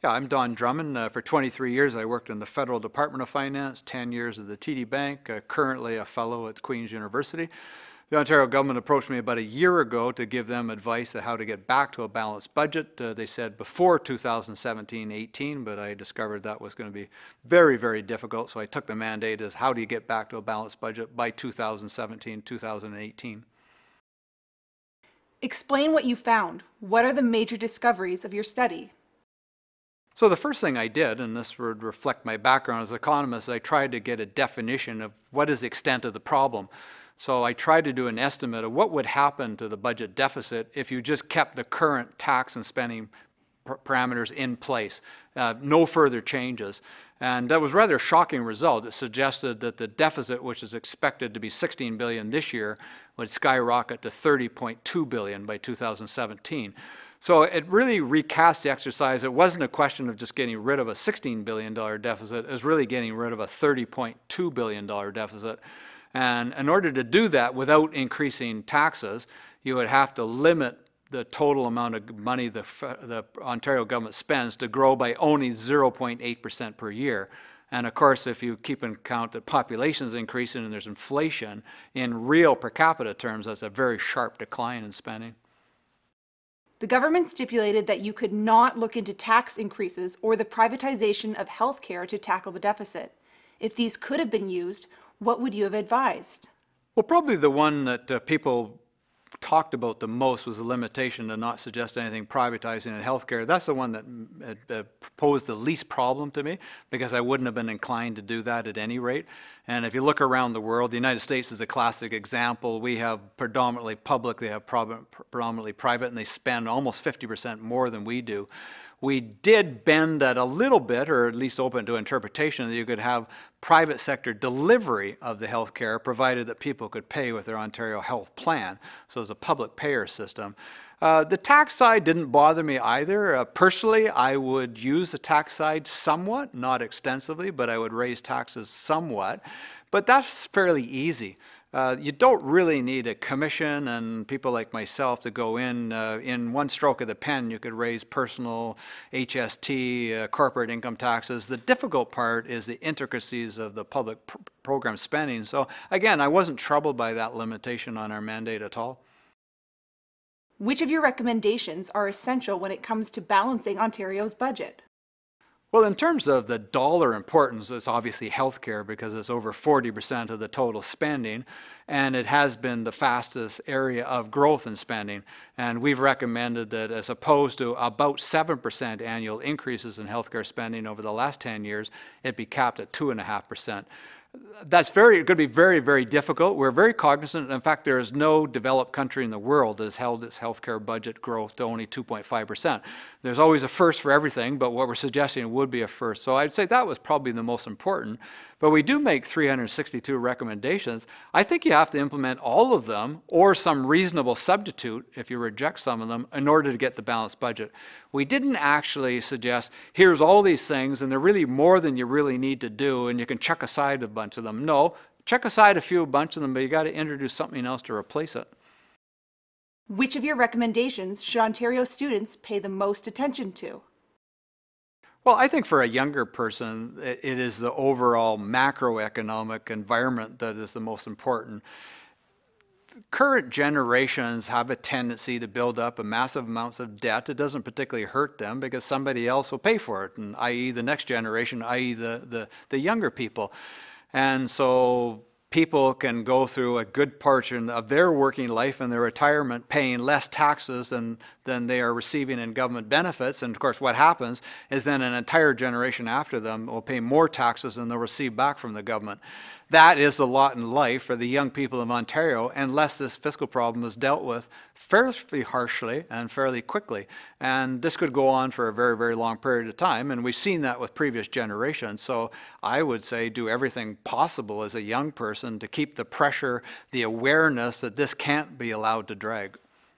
Yeah, I'm Don Drummond. For 23 years, I worked in the Federal Department of Finance, 10 years at the TD Bank, currently a fellow at Queen's University. The Ontario government approached me about a year ago to give them advice on how to get back to a balanced budget. They said before 2017-18, but I discovered that was going to be very, very difficult, so I took the mandate as how do you get back to a balanced budget by 2017-2018. Explain what you found. What are the major discoveries of your study? So the first thing I did, and this would reflect my background as an economist, I tried to get a definition of what is the extent of the problem. So I tried to do an estimate of what would happen to the budget deficit if you just kept the current tax and spending parameters in place, no further changes. And that was rather a shocking result. It suggested that the deficit, which is expected to be $16 billion this year, would skyrocket to $30.2 billion by 2017. So it really recast the exercise. It wasn't a question of just getting rid of a $16 billion deficit. It was really getting rid of a $30.2 billion deficit. And in order to do that without increasing taxes, you would have to limit the total amount of money the Ontario government spends to grow by only 0.8% per year. And of course, if you keep in account that population is increasing and there's inflation, in real per capita terms, that's a very sharp decline in spending. The government stipulated that you could not look into tax increases or the privatization of healthcare to tackle the deficit. If these could have been used, what would you have advised? Well, probably the one that people talked about the most was the limitation to not suggest anything privatizing in healthcare. That's the one that posed the least problem to me, because I wouldn't have been inclined to do that at any rate. And if you look around the world, the United States is a classic example. We have predominantly public, they have predominantly private, and they spend almost 50% more than we do. We did bend that a little bit, or at least open to interpretation, that you could have private sector delivery of the health care, provided that people could pay with their Ontario Health Plan. So it's a public payer system. The tax side didn't bother me either. Personally, I would use the tax side somewhat, not extensively, but I would raise taxes somewhat. But that's fairly easy. You don't really need a commission and people like myself to go in one stroke of the pen. You could raise personal HST, corporate income taxes. The difficult part is the intricacies of the public program spending. So again, I wasn't troubled by that limitation on our mandate at all. Which of your recommendations are essential when it comes to balancing Ontario's budget? Well, in terms of the dollar importance, it's obviously healthcare, because it's over 40% of the total spending, and it has been the fastest area of growth in spending. And we've recommended that, as opposed to about 7% annual increases in healthcare spending over the last 10 years, it be capped at 2.5%. That's going to be very, very difficult. We're very cognizant. In fact, there is no developed country in the world that has held its healthcare budget growth to only 2.5%. There's always a first for everything, but what we're suggesting would be a first. So I'd say that was probably the most important. But we do make 362 recommendations. I think you have to implement all of them, or some reasonable substitute if you reject some of them, in order to get the balanced budget. We didn't actually suggest, here's all these things, and they're really more than you really need to do, and you can chuck aside a bunch of them. No, check aside a bunch of them, but you got to introduce something else to replace it. Which of your recommendations should Ontario students pay the most attention to? Well, I think for a younger person, it is the overall macroeconomic environment that is the most important. Current generations have a tendency to build up a massive amounts of debt. It doesn't particularly hurt them because somebody else will pay for it, and i.e. the next generation, i.e. the younger people. And so people can go through a good portion of their working life and their retirement paying less taxes than they are receiving in government benefits. And of course, what happens is then an entire generation after them will pay more taxes than they'll receive back from the government. That is the lot in life for the young people of Ontario, unless this fiscal problem is dealt with fairly harshly and fairly quickly. And this could go on for a very, very long period of time, and we've seen that with previous generations. So I would say do everything possible as a young person to keep the pressure, the awareness that this can't be allowed to drag.